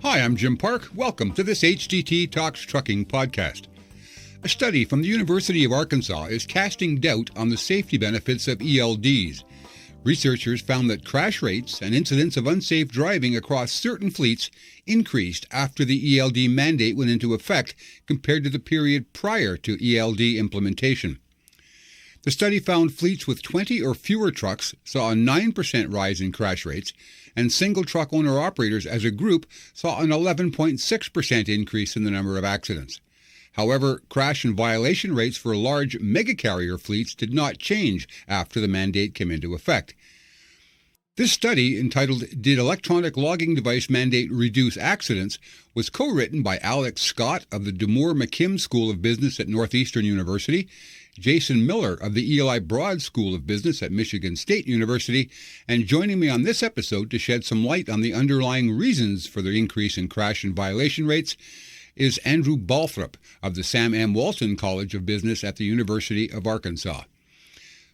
Hi, I'm Jim Park. Welcome to this HDT Talks Trucking podcast. A study from the University of Arkansas is casting doubt on the safety benefits of ELDs. Researchers found that crash rates and incidents of unsafe driving across certain fleets increased after the ELD mandate went into effect compared to the period prior to ELD implementation. The study found fleets with 20 or fewer trucks saw a 9% rise in crash rates, and single truck owner-operators as a group saw an 11.6% increase in the number of accidents. However, crash and violation rates for large megacarrier fleets did not change after the mandate came into effect. This study, entitled Did Electronic Logging Device Mandate Reduce Accidents?, was co-written by Alex Scott of the DeMoore-McKim School of Business at Northeastern University, Jason Miller of the Eli Broad School of Business at Michigan State University, and joining me on this episode to shed some light on the underlying reasons for the increase in crash and violation rates is Andrew Balthrop of the Sam M. Walton College of Business at the University of Arkansas.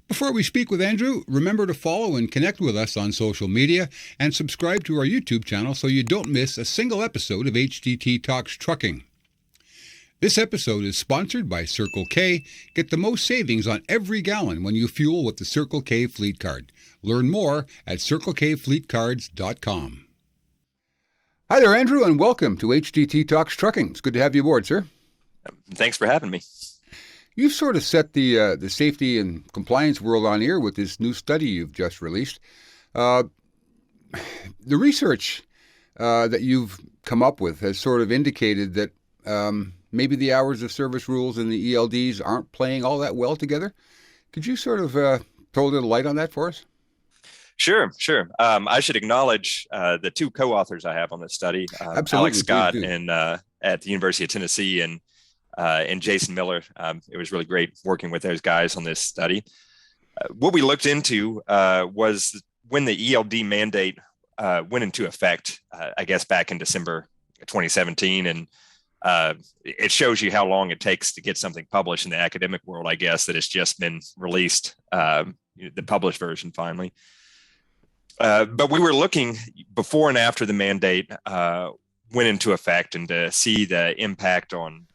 Before we speak with Andrew, remember to follow and connect with us on social media and subscribe to our YouTube channel so you don't miss a single episode of HDT Talks Trucking. This episode is sponsored by Circle K. Get the most savings on every gallon when you fuel with the Circle K Fleet Card. Learn more at CircleKFleetCards.com. Hi there, Andrew, and welcome to HDT Talks Trucking. It's good to have you aboard, sir. Thanks for having me. You've sort of set the safety and compliance world on ear with this new study you've just released. The research that you've come up with has sort of indicated that maybe the hours of service rules and the ELDs aren't playing all that well together. Could you sort of throw a little light on that for us? Sure. I should acknowledge the two co-authors I have on this study, Alex Scott at the University of Tennessee and Jason Miller. It was really great working with those guys on this study. What we looked into was when the ELD mandate went into effect, I guess back in December 2017, and it shows you how long it takes to get something published in the academic world, I guess, that it's just been released, the published version finally. But we were looking before and after the mandate went into effect and to see the impact on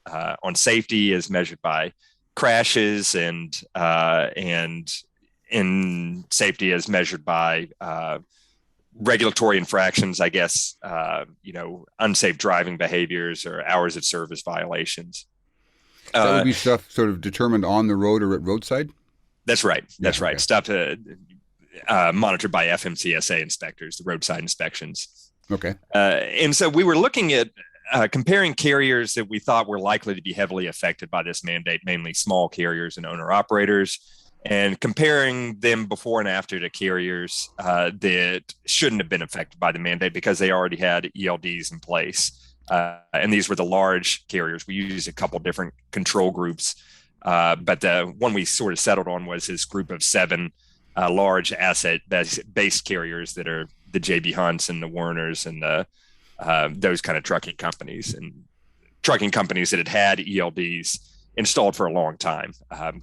safety as measured by crashes and in safety as measured by regulatory infractions, I guess, unsafe driving behaviors or hours of service violations. That would be stuff sort of determined on the road or at roadside? That's right. That's right. Okay. Stuff monitored by FMCSA inspectors, the roadside inspections. Okay. And so we were looking at comparing carriers that we thought were likely to be heavily affected by this mandate, mainly small carriers and owner-operators, and comparing them before and after to carriers that shouldn't have been affected by the mandate because they already had ELDs in place. And these were the large carriers. We used a couple different control groups, but the one we sort of settled on was this group of 7 large asset-based carriers that are the J.B. Hunts and the Werners and those kind of trucking companies that had had ELDs installed for a long time,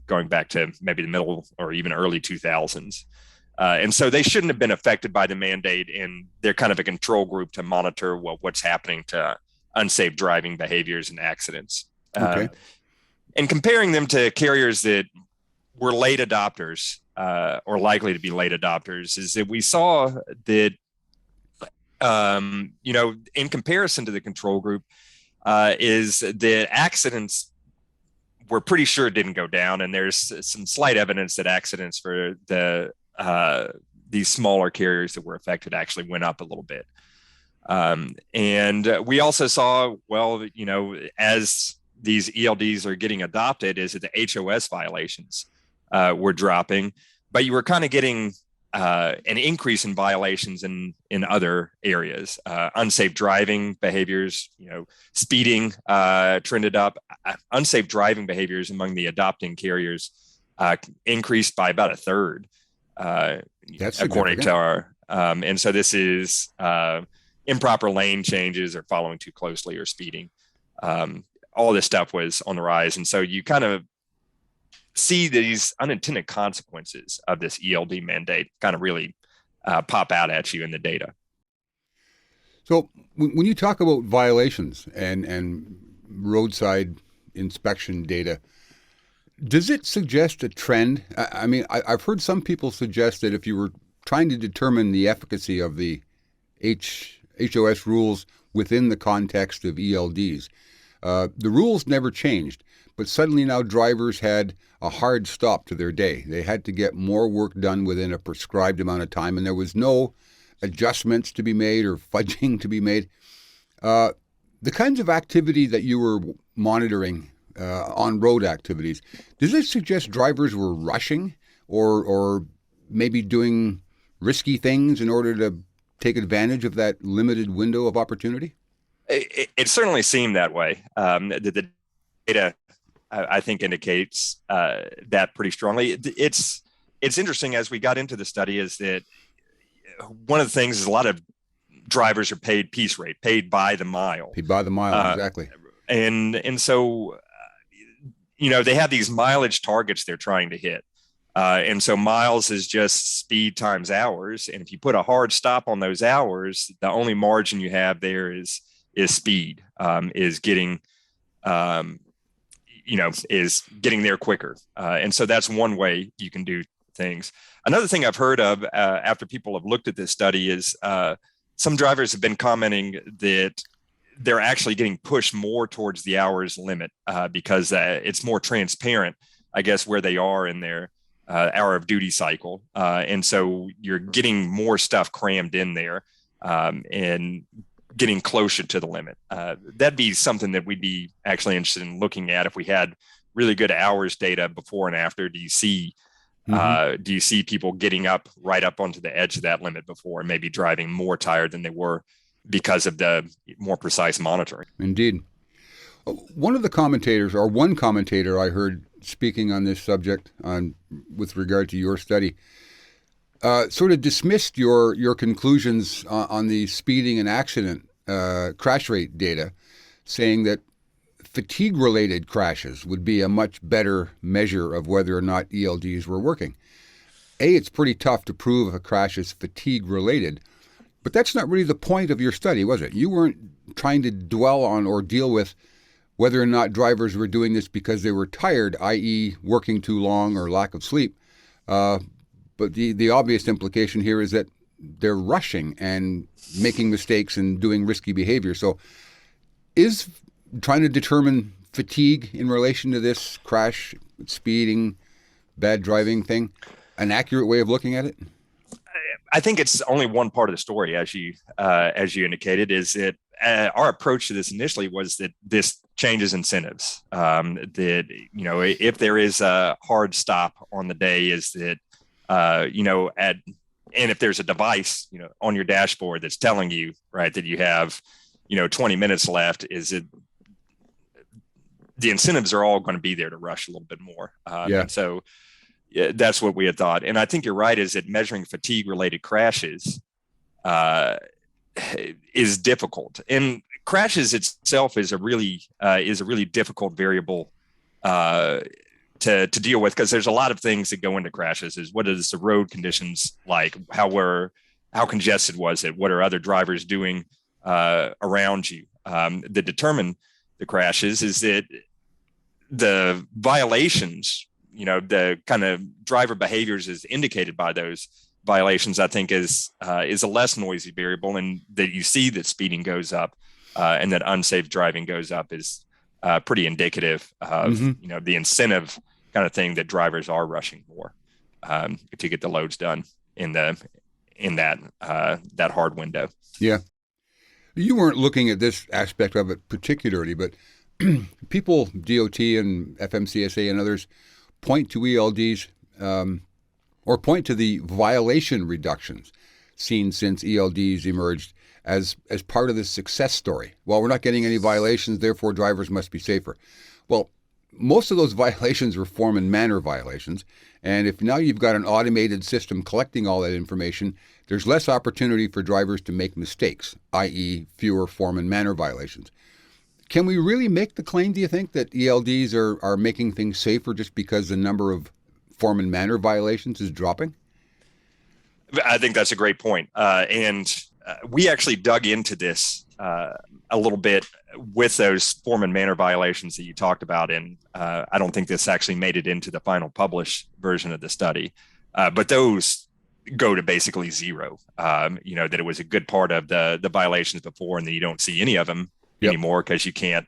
going back to maybe the middle or even early 2000s. And so they shouldn't have been affected by the mandate, and they're kind of a control group to monitor what's happening to unsafe driving behaviors and accidents. Okay. And comparing them to carriers that were late adopters or likely to be late adopters is that we saw that, in comparison to the control group, is that accidents we're pretty sure didn't go down, and there's some slight evidence that accidents for these smaller carriers that were affected actually went up a little bit. And we also saw, as these ELDs are getting adopted, is that the HOS violations were dropping, but you were kind of getting an increase in violations in other areas. Unsafe driving behaviors, speeding trended up. Unsafe driving behaviors among the adopting carriers increased by about 1/3, according to our. And so this is improper lane changes or following too closely or speeding. All this stuff was on the rise. And so you kind of see these unintended consequences of this ELD mandate kind of really pop out at you in the data. So when you talk about violations and roadside inspection data, does it suggest a trend? I mean, I've heard some people suggest that if you were trying to determine the efficacy of the HOS rules within the context of ELDs, the rules never changed, but suddenly now drivers had a hard stop to their day. They had to get more work done within a prescribed amount of time, and there was no adjustments to be made or fudging to be made. The kinds of activity that you were monitoring, on-road activities, does it suggest drivers were rushing or maybe doing risky things in order to take advantage of that limited window of opportunity? It certainly seemed that way. The data, I think, indicates that pretty strongly. It's interesting as we got into the study is that one of the things is a lot of drivers are paid piece rate, paid by the mile. Paid by the mile, exactly. And so, they have these mileage targets they're trying to hit. And so miles is just speed times hours. And if you put a hard stop on those hours, the only margin you have there is speed, is getting, is getting there quicker. And so that's one way you can do things. Another thing I've heard of after people have looked at this study is some drivers have been commenting that they're actually getting pushed more towards the hours limit because it's more transparent, I guess, where they are in their hour of duty cycle. And so you're getting more stuff crammed in there and getting closer to the limit. That'd be something that we'd be actually interested in looking at if we had really good hours data before and after. Do you see people getting right up onto the edge of that limit before and maybe driving more tired than they were because of the more precise monitoring? Indeed. One commentator I heard speaking on this subject with regard to your study sort of dismissed your conclusions on the speeding and accident crash rate data, saying that fatigue-related crashes would be a much better measure of whether or not ELDs were working. It's pretty tough to prove if a crash is fatigue-related, but that's not really the point of your study, was it? You weren't trying to dwell on or deal with whether or not drivers were doing this because they were tired, i.e. working too long or lack of sleep. But the obvious implication here is that they're rushing and making mistakes and doing risky behavior. So is trying to determine fatigue in relation to this crash, speeding, bad driving thing an accurate way of looking at it? I think it's only one part of the story, as you indicated, is that our approach to this initially was that this changes incentives. That if there is a hard stop on the day, is that and if there's a device on your dashboard that's telling you that you have 20 minutes left, is it the incentives are all going to be there to rush a little bit more. And so that's what we had thought. And I think you're right, is that measuring fatigue related crashes is difficult, and crashes itself is a really difficult variable to deal with, because there's a lot of things that go into crashes. Is what is the road conditions like? How congested was it? What are other drivers doing around you that determine the crashes? Is that the violations, the kind of driver behaviors is indicated by those violations, I think is a less noisy variable, and that you see that speeding goes up and that unsafe driving goes up is pretty indicative of the incentive kind of thing that drivers are rushing more to get the loads done in that hard window. Yeah. You weren't looking at this aspect of it particularly, but people, DOT and FMCSA and others, point to ELDs or point to the violation reductions seen since ELDs emerged as part of this success story. Well, we're not getting any violations, therefore drivers must be safer. Well, most of those violations were form and manner violations, and if now you've got an automated system collecting all that information, there's less opportunity for drivers to make mistakes, i.e. fewer form and manner violations. Can we really make the claim, do you think, that ELDs are making things safer just because the number of form and manner violations is dropping? I think that's a great point. And we actually dug into this a little bit with those form and manner violations that you talked about. And I don't think this actually made it into the final published version of the study, but those go to basically zero. That it was a good part of the violations before, and then you don't see any of them anymore because you can't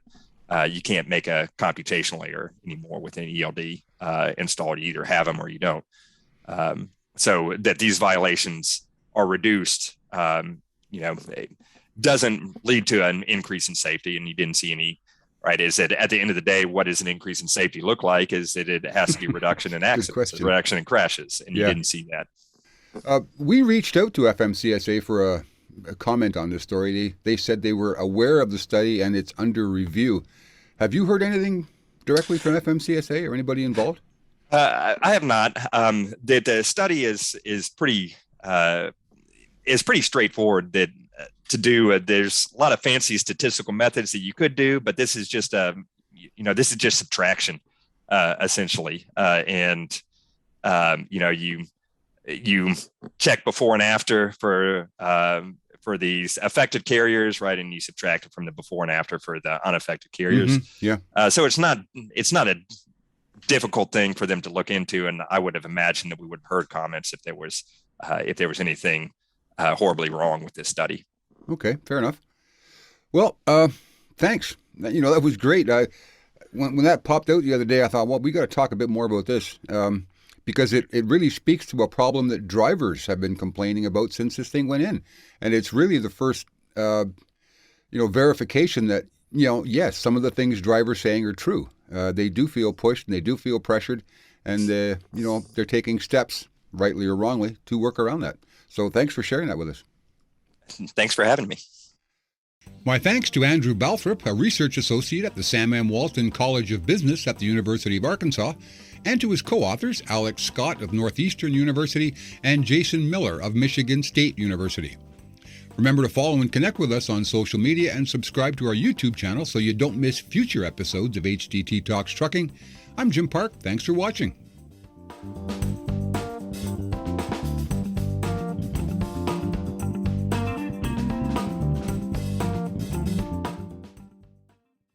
make a computational error anymore with an ELD installed. You either have them or you don't. So that these violations are reduced, it doesn't lead to an increase in safety, and you didn't see any. Right? Is that at the end of the day, what does an increase in safety look like? Is that it has to be reduction in accidents, reduction in crashes, and you didn't see that. We reached out to FMCSA for a comment on this story. They said they were aware of the study and it's under review. Have you heard anything directly from FMCSA or anybody involved? I have not. The study is pretty straightforward. That to do, there's a lot of fancy statistical methods that you could do, but this is just subtraction, essentially. You check before and after for these affected carriers, right? And you subtract it from the before and after for the unaffected carriers. Mm-hmm. So it's not a difficult thing for them to look into. And I would have imagined that we would have heard comments if there was anything horribly wrong with this study. Okay, fair enough. Well, thanks. That was great. When that popped out the other day, I thought, well, we got to talk a bit more about this. Because it really speaks to a problem that drivers have been complaining about since this thing went in. And it's really the first, verification that, yes, some of the things drivers saying are true. They do feel pushed and they do feel pressured, and, they're taking steps, rightly or wrongly, to work around that. So thanks for sharing that with us. Thanks for having me. My thanks to Andrew Balthrop, a research associate at the Sam M. Walton College of Business at the University of Arkansas, and to his co-authors, Alex Scott of Northeastern University and Jason Miller of Michigan State University. Remember to follow and connect with us on social media and subscribe to our YouTube channel so you don't miss future episodes of HDT Talks Trucking. I'm Jim Park. Thanks for watching.